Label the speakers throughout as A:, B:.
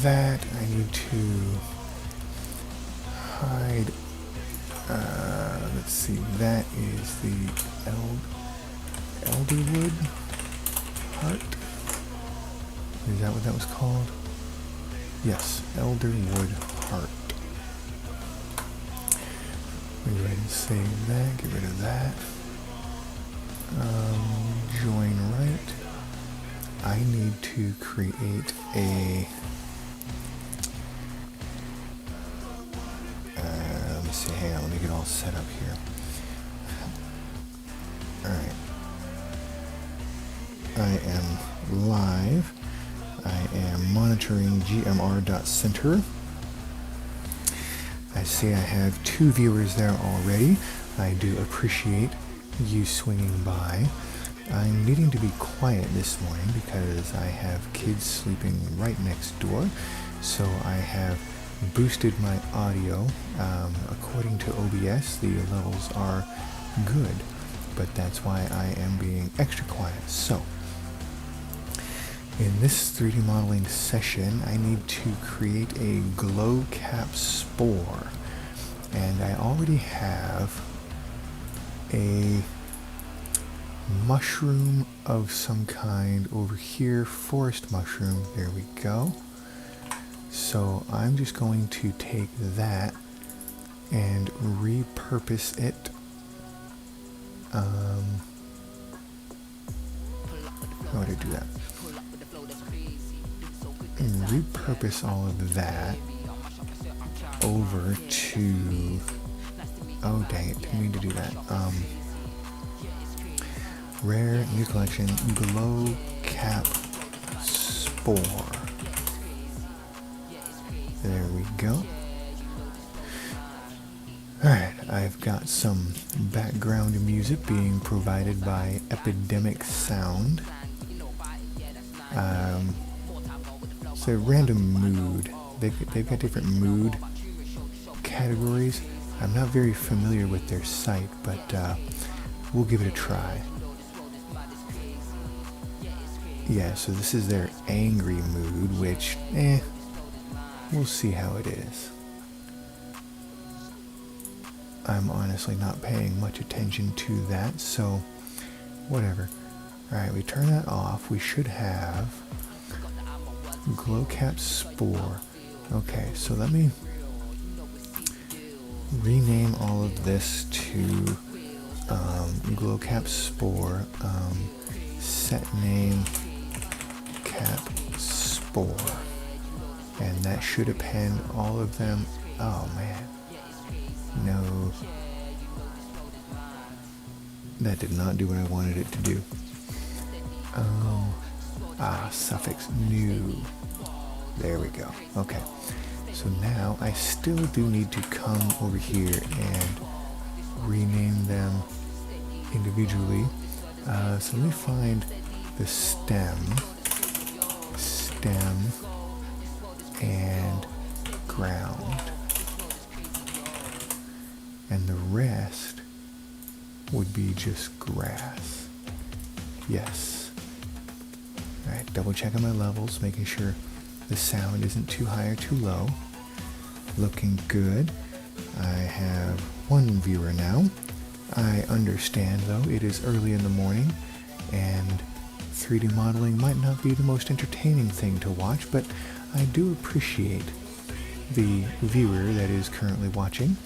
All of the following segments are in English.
A: that. I need to hide. Let's see. That is the Elderwood Heart. Is that what that was called? Yes, Elderwood Heart. Let me go ahead and save that. Get rid of that. Join right. I need to create a. Let me see. Hang on. Let me get all set up here. All right. I am live. I am monitoring gmr.center. I see I have 2 viewers there already. I do appreciate you swinging by. I'm needing to be quiet this morning because I have kids sleeping right next door. So I have boosted my audio. According to OBS, the levels are good, but that's why I am being extra quiet. So in this 3D modeling session, I need to create a glow cap spore, and I already have a mushroom of some kind over here, forest mushroom. There we go. So I'm just going to take that and repurpose it. How would I do that? And repurpose all of that over to, oh dang it, didn't mean to do that. Rare, new collection, glow cap spore. There we go. Alright, I've got some background music being provided by Epidemic Sound. It's a random mood. They've got different mood categories. I'm not very familiar with their site, but we'll give it a try. Yeah, so this is their angry mood, which, we'll see how it is. I'm honestly not paying much attention to that, so whatever. Alright, we turn that off. We should have glow cap spore. Okay, so let me rename all of this to glow cap spore. Set name cap spore, and that should append all of them. Oh man, no, that did not do what I wanted it to do. Suffix new. There we go. Okay, so now I still do need to come over here and rename them individually. So let me find the stem, and ground, and the rest would be just grass. Yes. Alright, double checking my levels, making sure the sound isn't too high or too low. Looking good. I have 1 viewer now. I understand though, it is early in the morning and 3D modeling might not be the most entertaining thing to watch, but I do appreciate the viewer that is currently watching.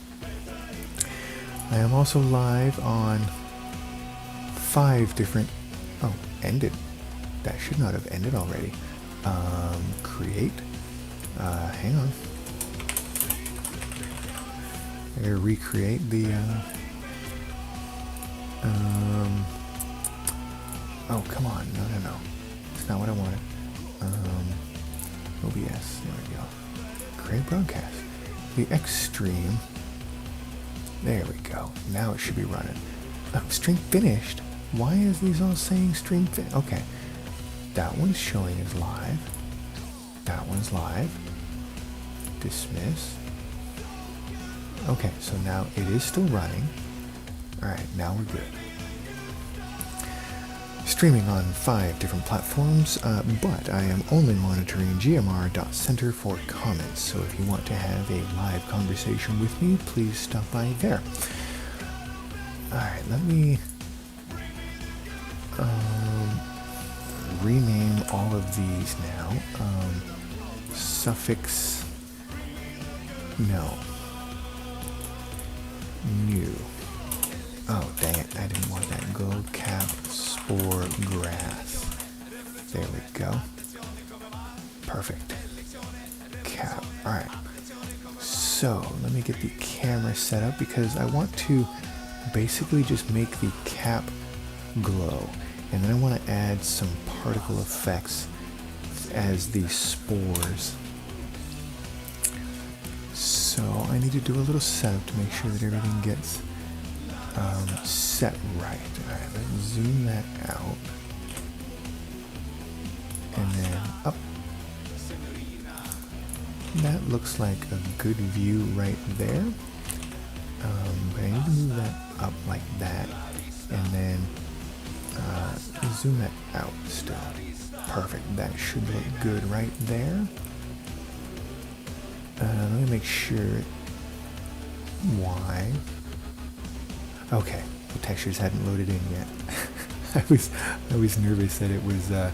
A: I am also live on 5 different, ended. That should not have ended already. Create. Hang on. I gotta recreate the, oh, come on. No. It's not what I wanted. OBS. There we go. Create broadcast. The Extreme. There we go. Now it should be running. Stream finished. Why is these all saying stream finished? Okay. That one's showing as live. That one's live. Dismiss. Okay, so now it is still running. Alright, now we're good. streaming on 5 different platforms, but I am only monitoring gmr.center for comments, so if you want to have a live conversation with me, please stop by there. Alright, let me rename all of these now. Suffix, no. New. Oh, dang it, I didn't want that. Go cap spore grass. There we go. Perfect. Cap. Alright. So, let me get the camera set up because I want to basically just make the cap glow. And then I want to add some particle effects as the spores. So I need to do a little setup to make sure that everything gets set right. Alright, let's zoom that out. And then up. That looks like a good view right there. But I need to move that up like that. And then zoom that out still. Perfect. That should look good right there. Let me make sure. Why? Okay, the textures hadn't loaded in yet. I was nervous that it was the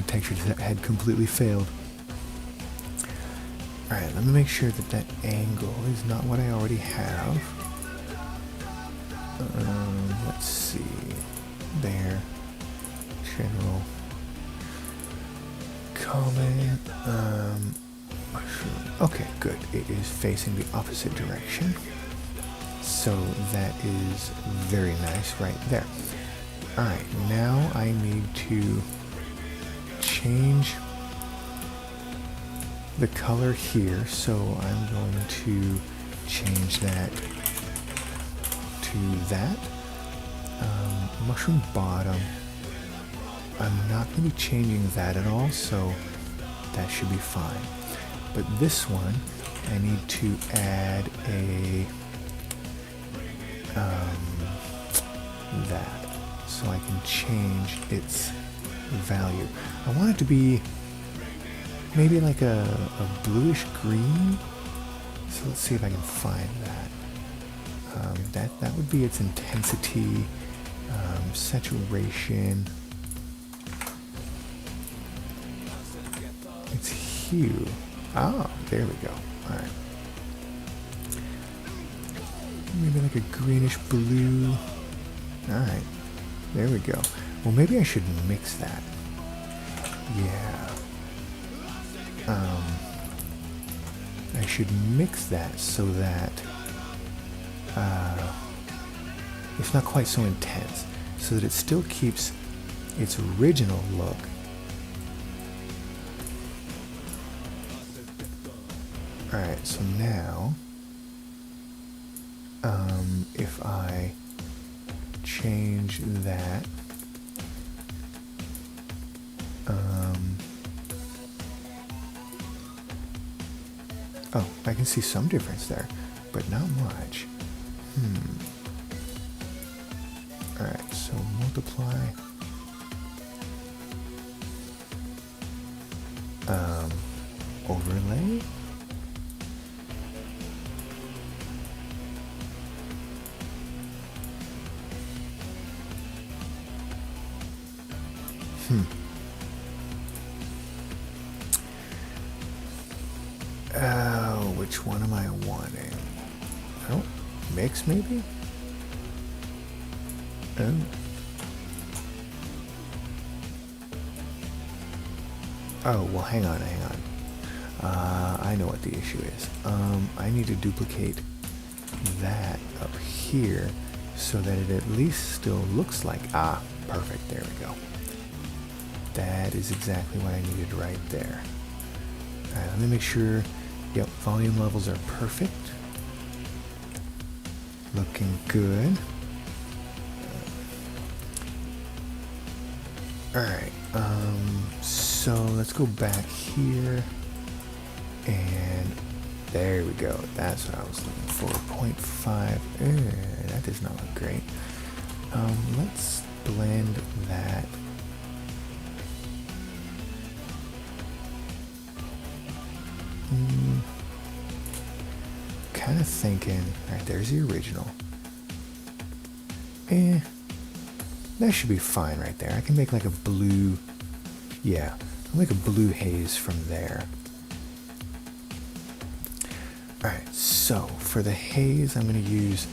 A: textures had completely failed. All right, let me make sure that that angle is not what I already have. Let's see. There. General. Comment. Okay, good. It is facing the opposite direction. So that is very nice right there. Alright, now I need to change the color here. So I'm going to change that to that. Mushroom bottom. I'm not going to be changing that at all, so that should be fine. But this one, I need to add a that, so I can change its value. I want it to be maybe like a bluish green. So let's see if I can find that. That would be its intensity, saturation, its hue. Oh, there we go. All right. Maybe like a greenish blue. Alright, there we go. Well, maybe I should mix that. Yeah. I should mix that so that it's not quite so intense, so that it still keeps its original look. Alright, so now if I change that, oh, I can see some difference there, but not much. Alright, so multiply. Overlay. Oh, which one am I wanting? Oh, mix maybe? Oh. Oh, well, hang on. I know what the issue is. I need to duplicate that up here so that it at least still looks like, perfect, there we go. That is exactly what I needed right there. All right, let me make sure, yep, volume levels are perfect. Looking good. All right, so let's go back here, and there we go. That's what I was looking for. 0.5. That does not look great. Let's blend that. Kind of thinking, alright, there's the original. That should be fine right there. I can make like a blue, yeah, I'll make a blue haze from there. Alright, so for the haze, I'm going to use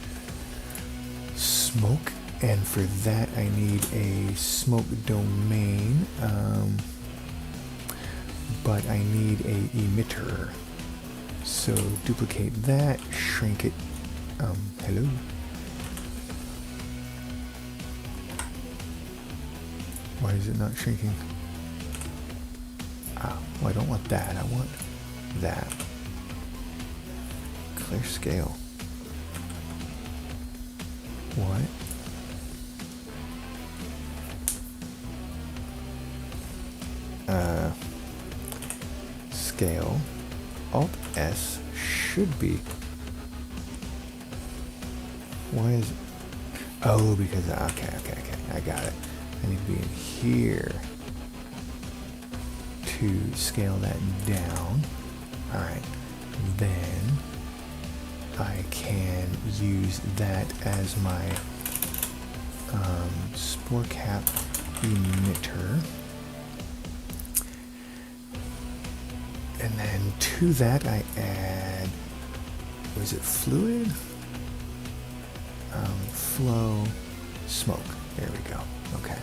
A: smoke, and for that I need a smoke domain, but I need a emitter. So duplicate that, shrink it, hello? Why is it not shrinking? Ah, well, I don't want that, I want that. Clear scale. What? Scale. Alt S should be. Why is it? Oh, because, okay, I got it. I need to be in here to scale that down. Alright, then I can use that as my spore cap emitter. And then to that I add, was it fluid? Flow, smoke. There we go. Okay.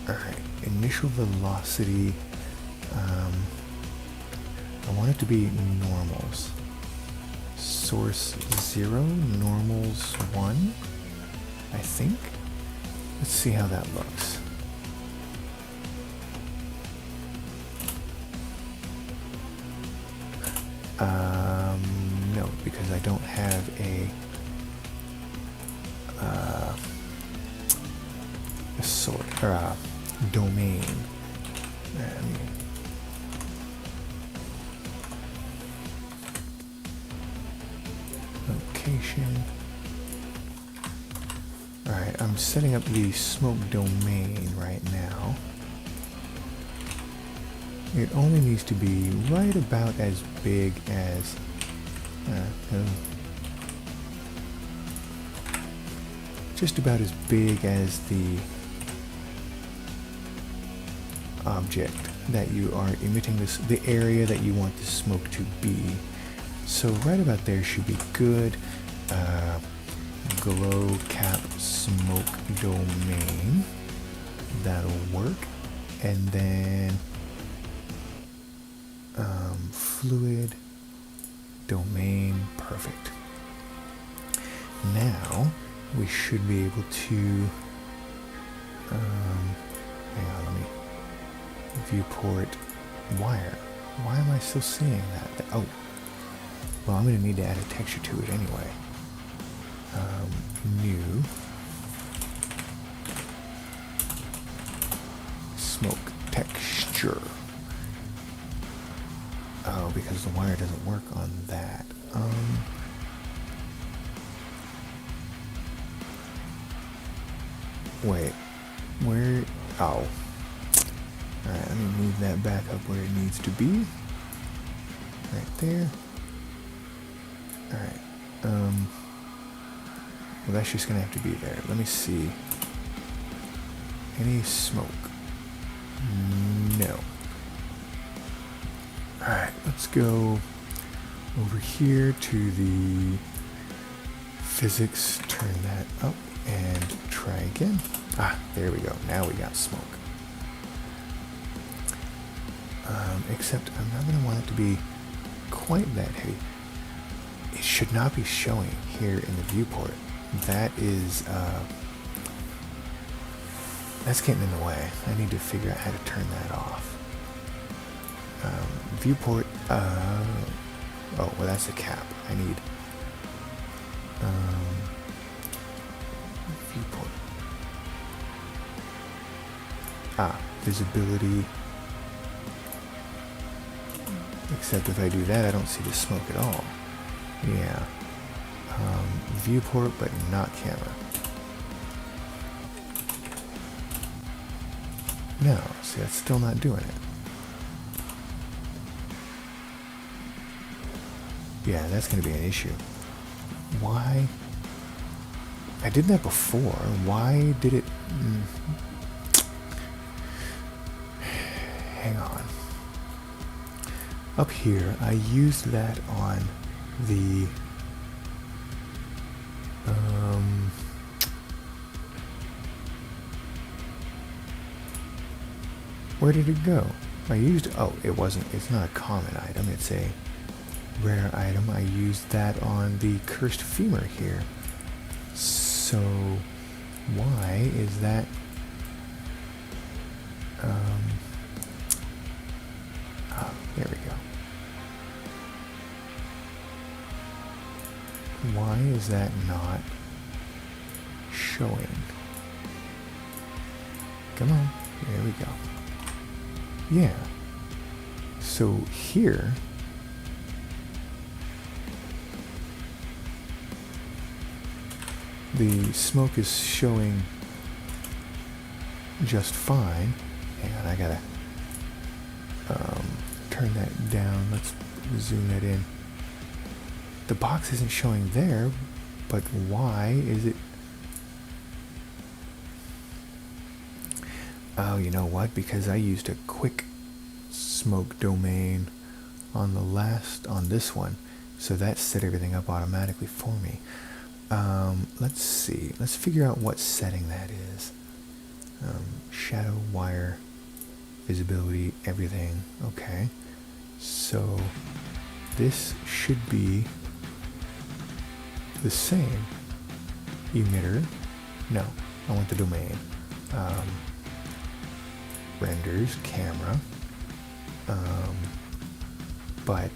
A: Alright, initial velocity. I want it to be normals. Source 0, normals 1, I think. Let's see how that looks. No, because I don't have a sort or a domain. Location. Alright, I'm setting up the smoke domain right now. It only needs to be right about as big as just about as big as the object that you are emitting this, the area that you want the smoke to be. So right about there should be good. Glow cap smoke domain. That'll work. And then fluid domain, perfect. Now we should be able to hang on, let me viewport wire. Why am I still seeing that? Oh, well, I'm going to need to add a texture to it anyway. New smoke texture. Oh, because the wire doesn't work on that. Wait, where? Oh. Alright, let me move that back up where it needs to be. Right there. Alright, well, that's just gonna have to be there. Let me see. Any smoke? No. Alright, let's go over here to the physics, turn that up, and try again. Ah, there we go. Now we got smoke. Except I'm not going to want it to be quite that heavy. It should not be showing here in the viewport. That is, that's getting in the way. I need to figure out how to turn that off. Viewport, oh, well, that's a cap. I need, viewport. Ah, visibility. Except if I do that, I don't see the smoke at all. Yeah. Viewport, but not camera. No, see, that's still not doing it. Yeah, that's going to be an issue. Why? I did that before. Why did it... Hang on. Up here, I used that on the... where did it go? I used... Oh, it wasn't... It's not a common item. It's a rare item. I used that on the cursed femur here. So, why is that... Oh, there we go. Why is that not showing? Come on. There we go. Yeah. So here... the smoke is showing just fine. Hang on, I gotta turn that down. Let's zoom that in. The box isn't showing there, but why is it? Oh, you know what? Because I used a quick smoke domain on this one, so that set everything up automatically for me. Let's see. Let's figure out what setting that is. Shadow, wire, visibility, everything. Okay. So this should be the same. Emitter. No, I want the domain. Renders, camera. But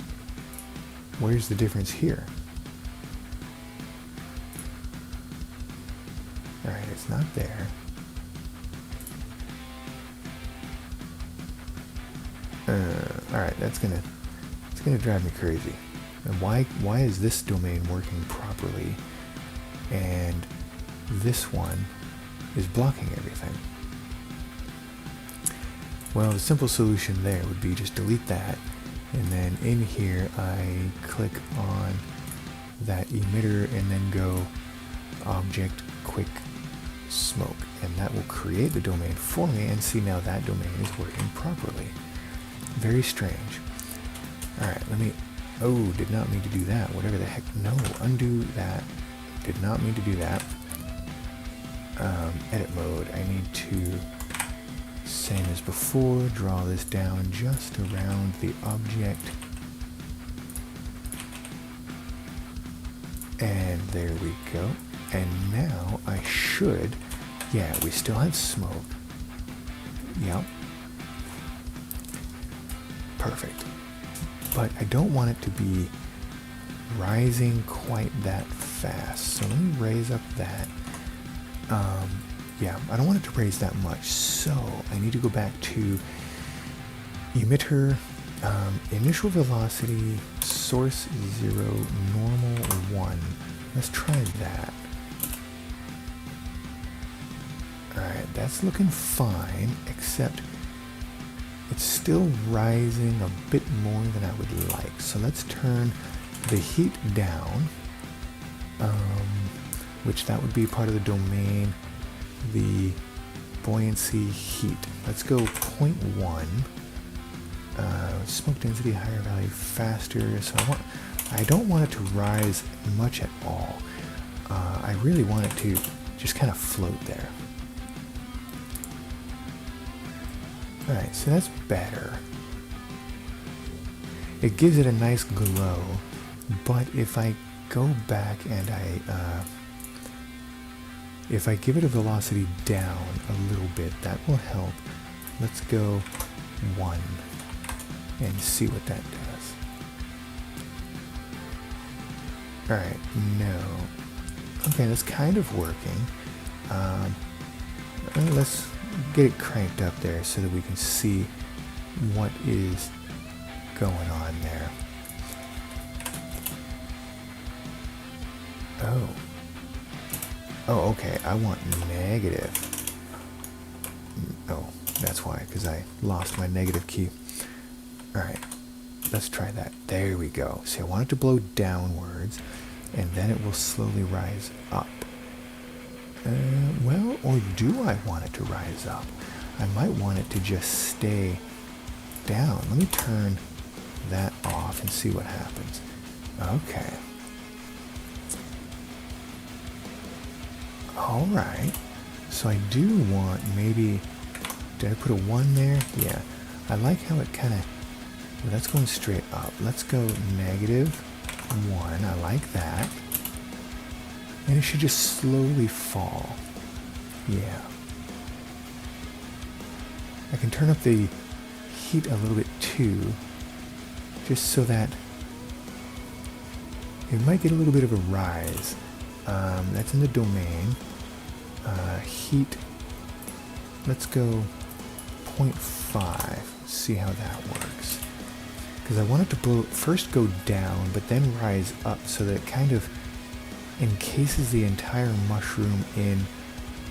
A: where's the difference here? Alright, it's not there. Alright, it's gonna drive me crazy. And why is this domain working properly and this one is blocking everything? Well, the simple solution there would be just delete that, and then in here I click on that emitter and then go object quick smoke, and that will create the domain for me, and see, now that domain is working properly. Very strange. Alright, oh, did not mean to do that. Whatever the heck. No, undo that. Did not mean to do that. Edit mode. I need to, same as before, draw this down just around the object. And there we go. And now I should, yeah, we still have smoke. Yep. Perfect. But I don't want it to be rising quite that fast. So let me raise up that. Yeah, I don't want it to raise that much. So I need to go back to emitter, initial velocity, source 0, normal 1. Let's try that. Alright, that's looking fine, except it's still rising a bit more than I would like. So let's turn the heat down, which that would be part of the domain, the buoyancy heat. Let's go 0.1. Smoke density, higher value, faster. So I don't want it to rise much at all. I really want it to just kind of float there. Alright, so that's better. It gives it a nice glow, but if I go back and if I give it a velocity down a little bit, that will help. Let's go 1 and see what that does. Alright, no. Okay, that's kind of working. Let's get it cranked up there so that we can see what is going on there. Oh, okay, I want negative. Oh, That's why, because I lost my negative key. Alright, let's try that. There we go. See, I want it to blow downwards, and then it will slowly rise up. Well, or do I want it to rise up? I might want it to just stay down. Let me turn that off and see what happens. Okay. Alright. So I do want maybe... Did I put a 1 there? Yeah. I like how it kind of... Well, that's going straight up. Let's go -1. I like that. And it should just slowly fall. Yeah. I can turn up the heat a little bit too, just so that it might get a little bit of a rise. That's in the domain. Heat, let's go 0.5, see how that works. Because I want it to first go down, but then rise up, so that it kind of encases the entire mushroom in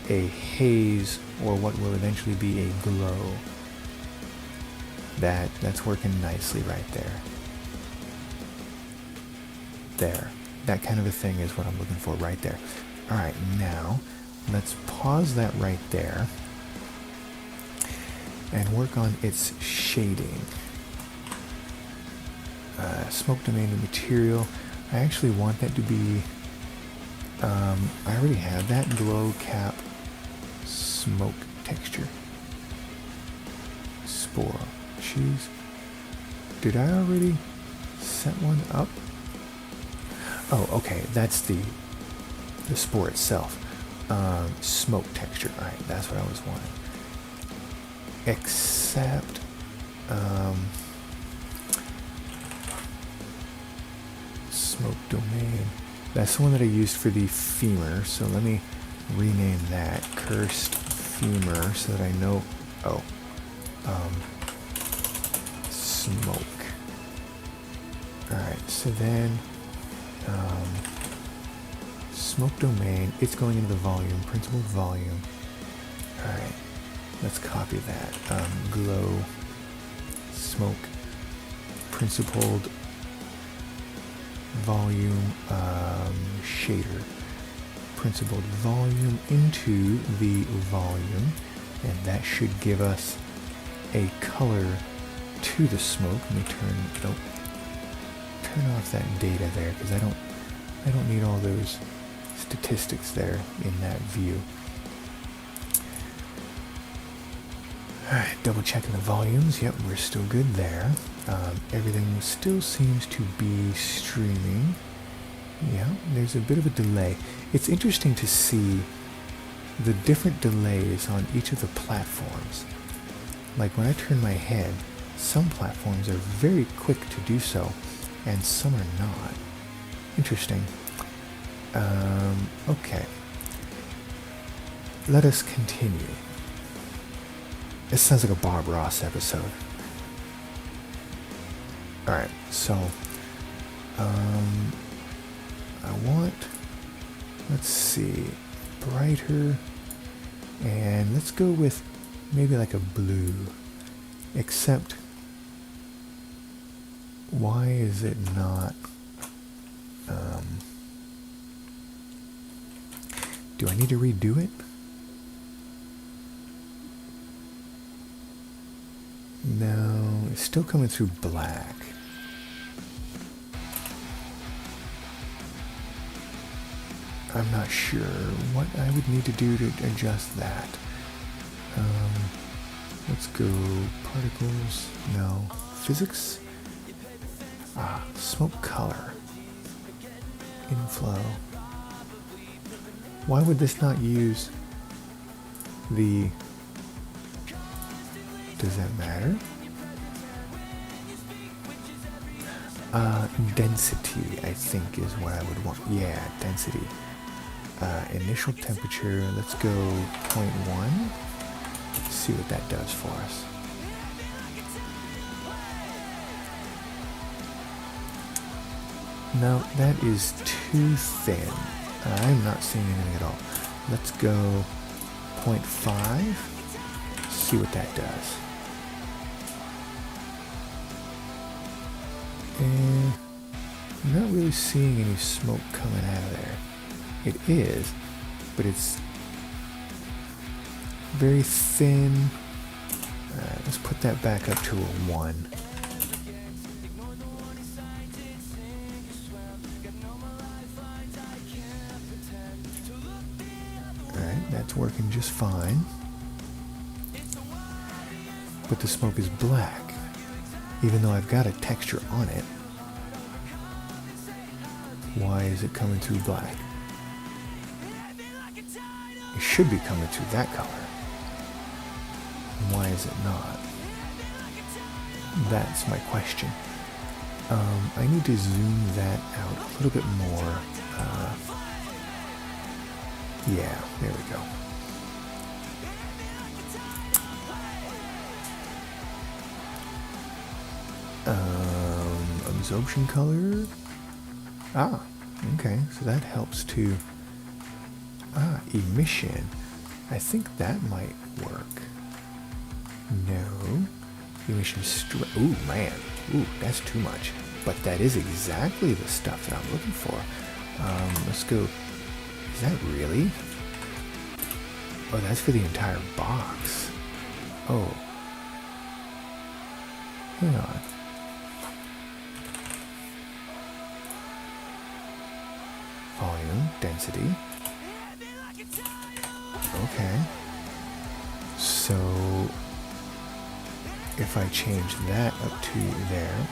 A: a haze, or what will eventually be a glow. That's working nicely right there. There. That kind of a thing is what I'm looking for right there. Alright, now let's pause that right there and work on its shading. Smoke domain of material. I actually want that to be... I already have that glow cap smoke texture. Spore. Choose. Did I already set one up? Oh, okay. That's the spore itself. Smoke texture. Alright, that's what I was wanting. Except... smoke domain. That's the one that I used for the femur, so let me rename that cursed femur so that I know. Oh, smoke. Alright, so then smoke domain, it's going into the volume, principled volume. Alright, let's copy that. Glow, smoke, principled volume, shader, principled volume into the volume, and that should give us a color to the smoke. Let me turn off that data there, because I don't need all those statistics there in that view. Alright, double checking the volumes. Yep, we're still good there. Everything still seems to be streaming. Yeah, there's a bit of a delay. It's interesting to see the different delays on each of the platforms. Like when I turn my head, some platforms are very quick to do so, and some are not. Interesting. Okay. Let us continue. This sounds like a Bob Ross episode. Alright, so, I want, let's see, brighter, and let's go with maybe like a blue, except, why is it not, do I need to redo it? No, it's still coming through black. I'm not sure what I would need to do to adjust that. Let's go particles. No. Physics? Smoke color. Inflow. Why would this not use the... Does that matter? Density, I think, is what I would want. Yeah, density. Initial temperature, let's go 0.1. See what that does for us. No, that is too thin. I'm not seeing anything at all. Let's go 0.5. see what that does. And I'm not really seeing any smoke coming out of there. It is, but it's very thin. Alright, let's put that back up to a 1. Alright, that's working just fine. But the smoke is black, even though I've got a texture on it. Why is it coming through black? It should be coming through that color. Why is it not? That's my question. I need to zoom that out a little bit more. Yeah, there we go. Absorption color. Ah, okay, so that helps to... emission. I think that might work. No. Emission ooh, man. Ooh, that's too much. But that is exactly the stuff that I'm looking for. Let's go... Is that really? Oh, that's for the entire box. Oh. Hang on. Volume, density. Okay. So, if I change that up to there,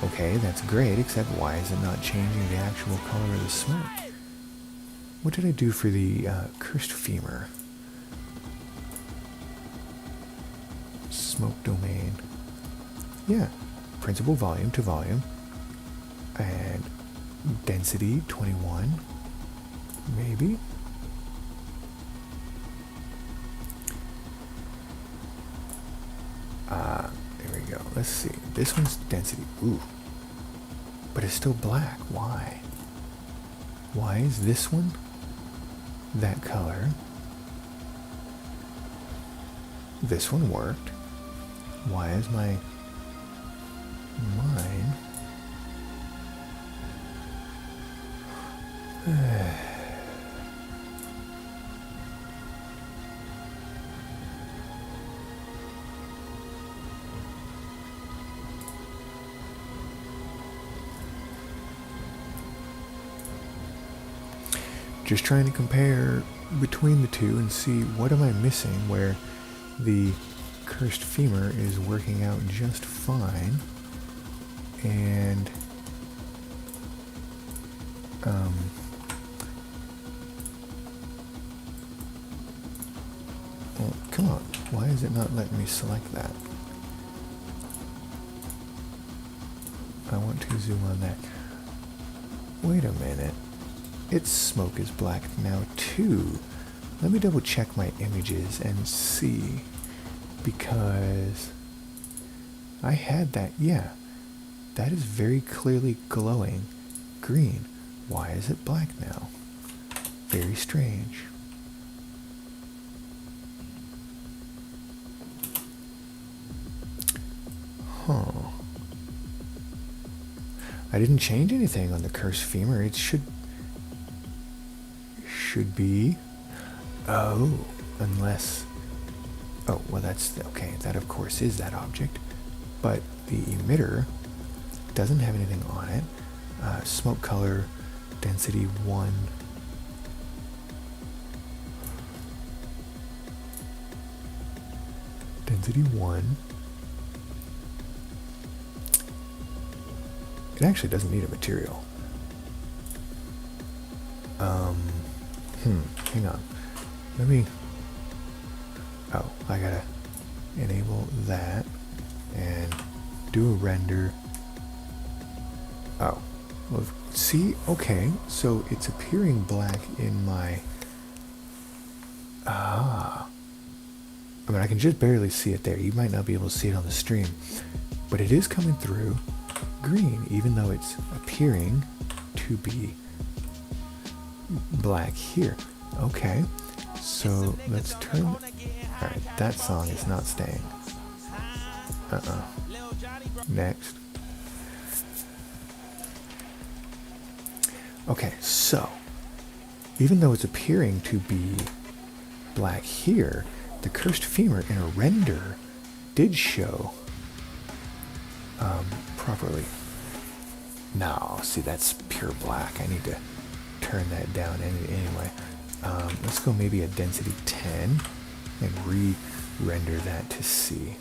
A: okay, that's great, except why is it not changing the actual color of the smoke? What did I do for the cursed femur? Smoke domain. Yeah, principal volume to volume. And density 21, maybe? There we go. Let's see. This one's density. Ooh. But it's still black. Why? Why is this one that color? This one worked. Why is mine? Just trying to compare between the two and see what am I missing where the cursed femur is working out just fine and well, come on, why is it not letting me select that? I want to zoom on that. Wait a minute. Its smoke is black now too. Let me double check my images and see, because I had that, yeah, that is very clearly glowing green. Why is it black now? Very strange. Huh. I didn't change anything on the cursed femur. It should be, oh, unless, oh, well that's, okay, that of course is that object, but the emitter doesn't have anything on it. Smoke color, density 1. Density 1. It actually doesn't need a material. Hang on. Let me... Oh, I gotta enable that and do a render. Oh. Well, see? Okay, so it's appearing black in my... I mean, I can just barely see it there. You might not be able to see it on the stream. But it is coming through green, even though it's appearing to be black here. Okay, so let's turn. Alright, that song is not staying. Next. Okay, so even though it's appearing to be black here, the cursed femur in a render did show properly. No, see, that's pure black. I need to turn that down anyway. Let's go maybe a density 10 and re-render that to see.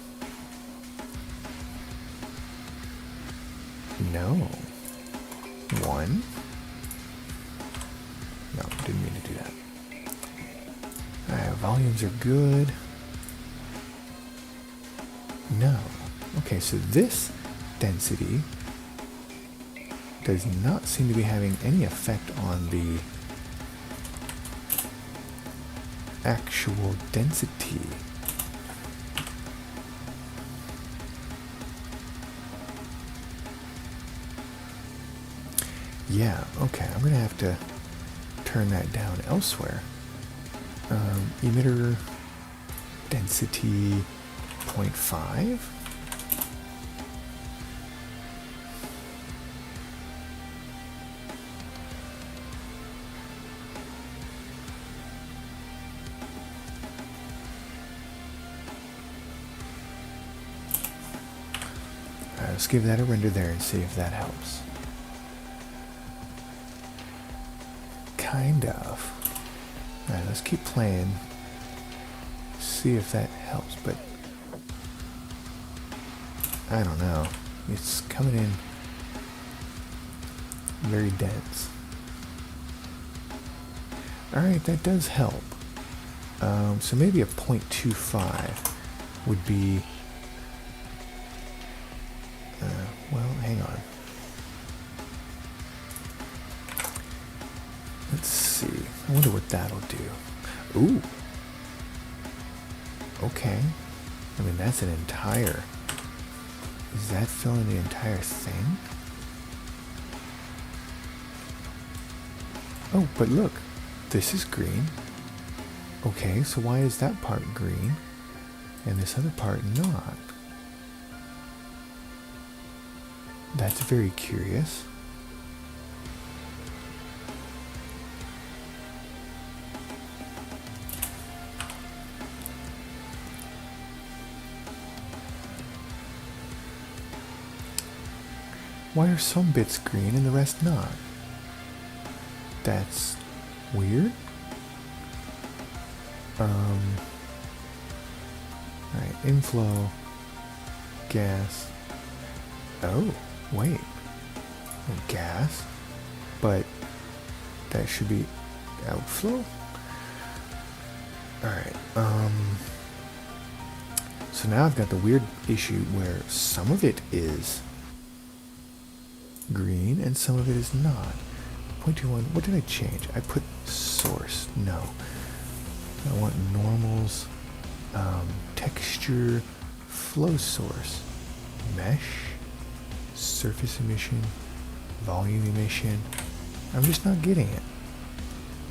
A: No. 1. No, didn't mean to do that. Alright, volumes are good. No. Okay, so this density does not seem to be having any effect on the actual density. Yeah, okay, I'm gonna have to turn that down elsewhere. Emitter density 0.5. Let's give that a render there and see if that helps. Kind of. Alright, let's keep playing. See if that helps, but I don't know. It's coming in very dense. Alright, that does help. So maybe a 0.25 would be well, hang on. Let's see. I wonder what that'll do. Ooh. Okay. I mean, that's an entire... Is that filling the entire thing? Oh, but look. This is green. Okay, so why is that part green and this other part not? That's very curious. Why are some bits green and the rest not? That's weird. Alright, inflow, gas. Oh. Wait, gas, but that should be outflow. All right. So now I've got the weird issue where some of it is green and some of it is not. 0.21. What did I change? I put source. No. I want normals. Texture. Flow source. Mesh. Surface emission, volume emission. I'm just not getting it.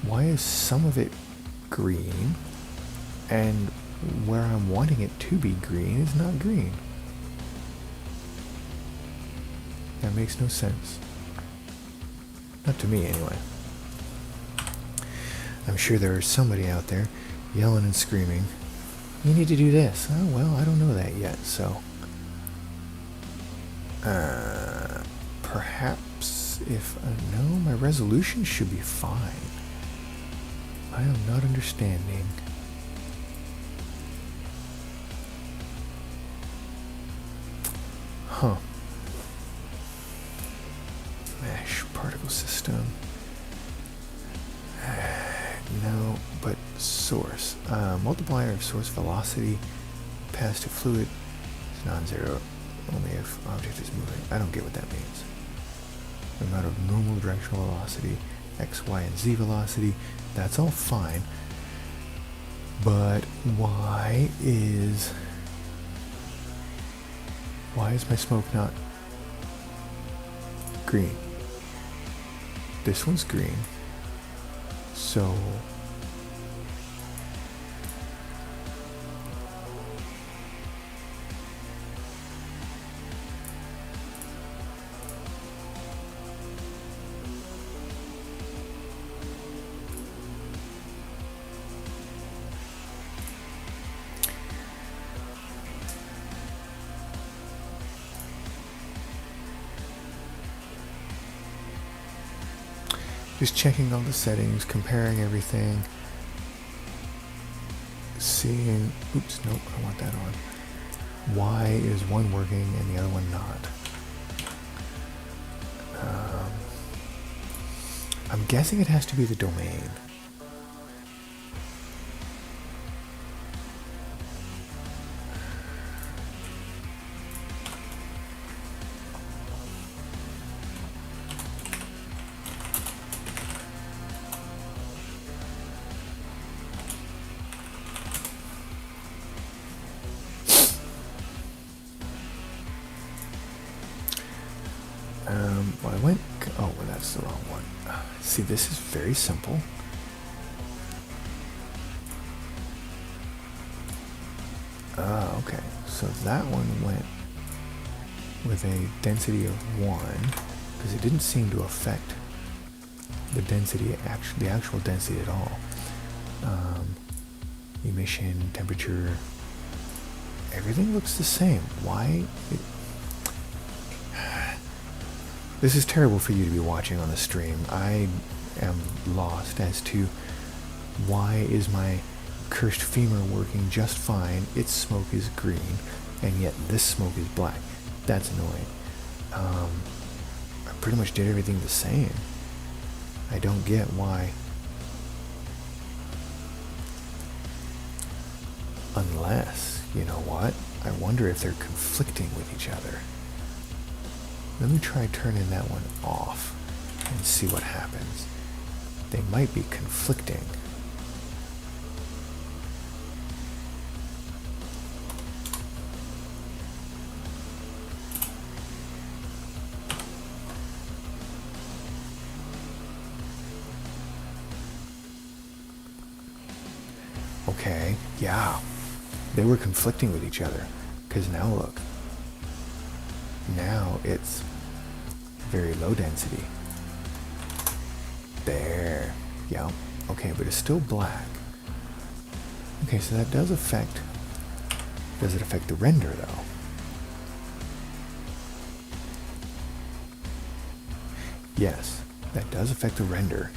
A: Why is some of it green and where I'm wanting it to be green is not green? That makes no sense. Not to me, anyway. I'm sure there's somebody out there yelling and screaming, "You need to do this." Oh, well, I don't know that yet, so... perhaps if... no, my resolution should be fine. I am not understanding. Huh. Mesh particle system. No, but source. Multiplier of source velocity passed to fluid is non-zero. Only if object is moving. I don't get what that means. The amount of normal directional velocity, x, y, and z velocity, that's all fine. But why is my smoke not green? This one's green. So Just checking all the settings, comparing everything, seeing, oops, nope, I want that on. Why is one working and the other one not? I'm guessing it has to be the domain. Well, I went, oh, well, that's the wrong one. See, this is very simple. Okay, so that one went with a density of 1, because it didn't seem to affect the density, the actual density at all. Emission, temperature, everything looks the same. Why? This is terrible for you to be watching on the stream. I am lost as to why is my cursed femur working just fine, its smoke is green, and yet this smoke is black. That's annoying. I pretty much did everything the same. I don't get why. Unless, you know what? I wonder if they're conflicting with each other. Let me try turning that one off and see what happens. They might be conflicting. Okay, yeah. They were conflicting with each other. Because now look. Now it's very low density. There. Yeah. Okay, but it's still black. Okay, so that does affect... Does it affect the render, though? Yes, that does affect the render.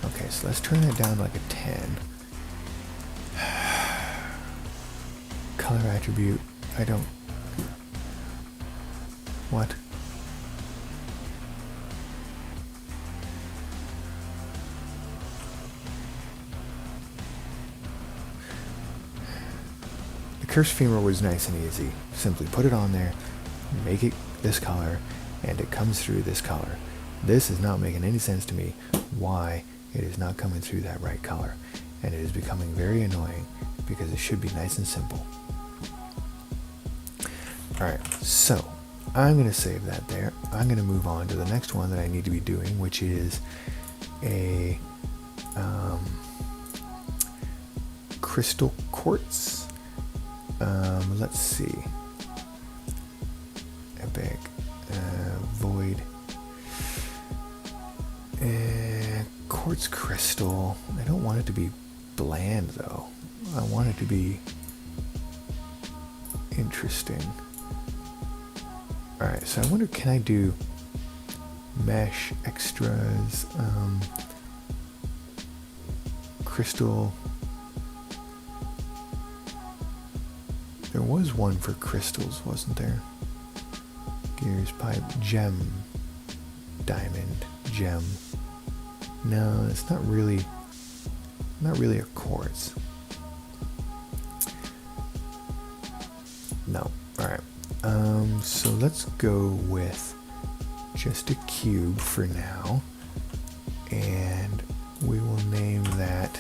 A: Okay, so let's turn that down like a 10. Color attribute, I don't... What? The cursed femur was nice and easy. Simply put it on there, make it this color, and it comes through this color. This is not making any sense to me why it is not coming through that right color. And it is becoming very annoying because it should be nice and simple. Alright, so I'm going to save that there. I'm going to move on to the next one that I need to be doing, which is a crystal quartz. Let's see. Epic. Void. Quartz crystal. I don't want it to be bland, though. I want it to be interesting. Alright, so I wonder, can I do mesh, extras, crystal? There was one for crystals, wasn't there? Gears, pipe, gem, diamond, gem. No, it's not really a quartz. No. Alright. So let's go with just a cube for now. And we will name that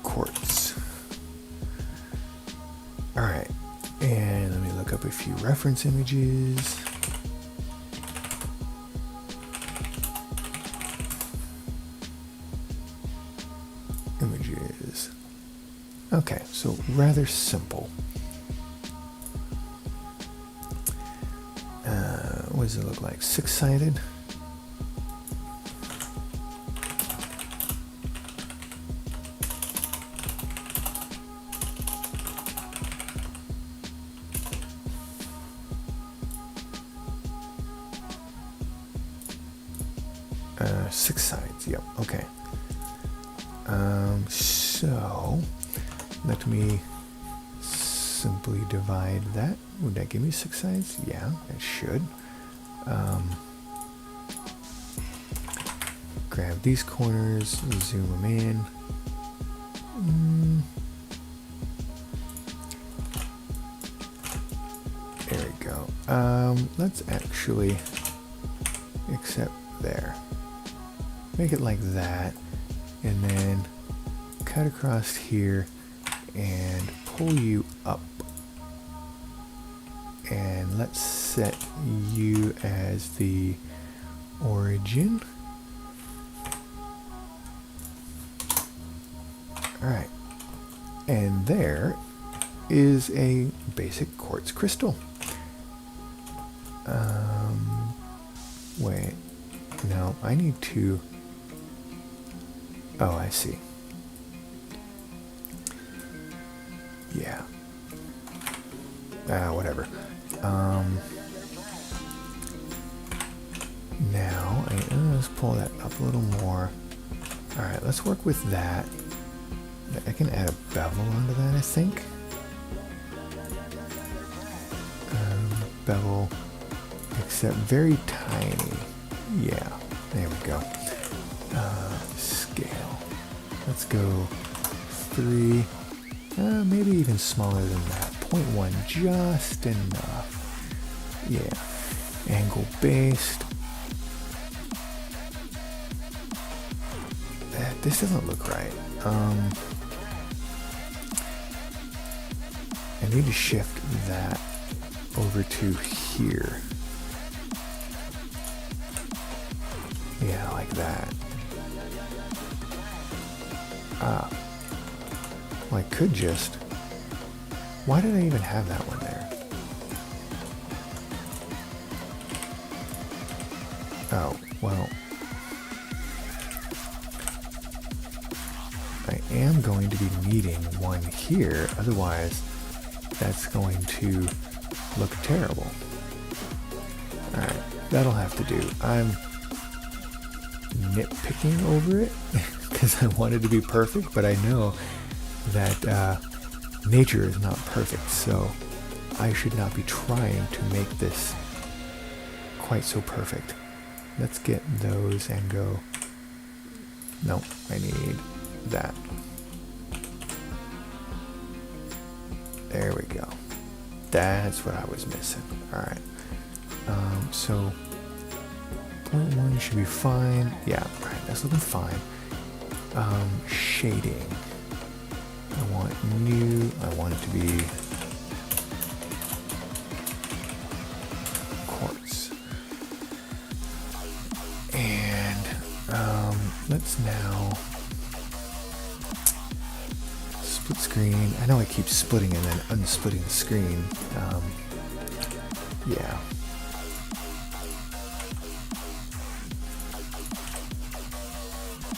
A: quartz. Alright. And let me look up a few reference images. Images. Okay, so rather simple. What does it look like? 6-sided? 6 sides, yep, okay. So let me simply divide that. Would that give me 6 sides? Yeah, it should. Grab these corners, zoom them in. There we go. Let's actually accept there. Make it like that, and then cut across here and pull you up. And let's set you as the origin. Alright, and there is a basic quartz crystal. Wait, no, I need to, oh, I see. Yeah. Whatever. Now, let's pull that up a little more. Alright, let's work with that. I can add a bevel onto that, I think. Bevel, except very tiny. Yeah, there we go. Scale. Let's go 3, maybe even smaller than that. 0.1, just enough. Yeah. Angle based. This doesn't look right. I need to shift that over to here. Yeah, like that. Well, I could just... Why did I even have that one there? Oh, well... I am going to be needing one here, otherwise that's going to look terrible. Alright, that'll have to do. I'm nitpicking over it because I want it to be perfect, but I know that nature is not perfect, so I should not be trying to make this quite so perfect. Let's get those and go. No, I need that. There we go. That's what I was missing. Alright. So 0.1 should be fine. Yeah, right, that's looking fine. Shading. I want new. I want it to be quartz. And let's now split screen. I know I keep splitting and then unsplitting the screen. Yeah.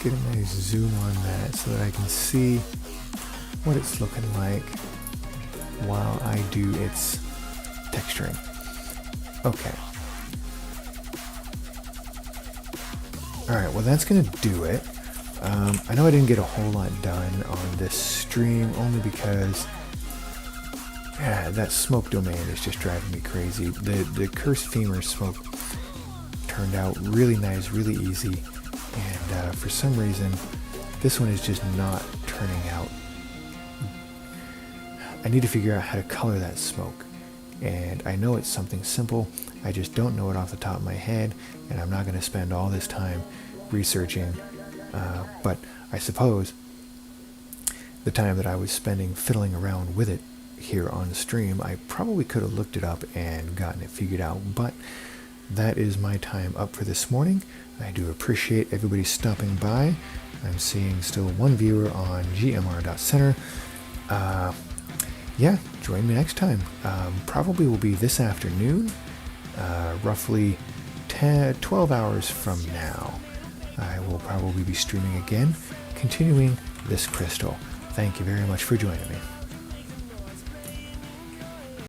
A: Get a nice zoom on that so that I can see what it's looking like while I do its texturing. Okay. Alright, well that's gonna do it. I know I didn't get a whole lot done on this stream only because that smoke domain is just driving me crazy. The cursed femur smoke turned out really nice, really easy, and for some reason this one is just not turning out. I need to figure out how to color that smoke, and I know it's something simple, I just don't know it off the top of my head, and I'm not going to spend all this time researching, but I suppose the time that I was spending fiddling around with it here on the stream, I probably could have looked it up and gotten it figured out, but that is my time up for this morning. I do appreciate everybody stopping by. I'm seeing still one viewer on gmr.center. Yeah, join me next time. Probably will be this afternoon, roughly 12 hours from now. I will probably be streaming again, continuing this crystal. Thank you very much for joining me.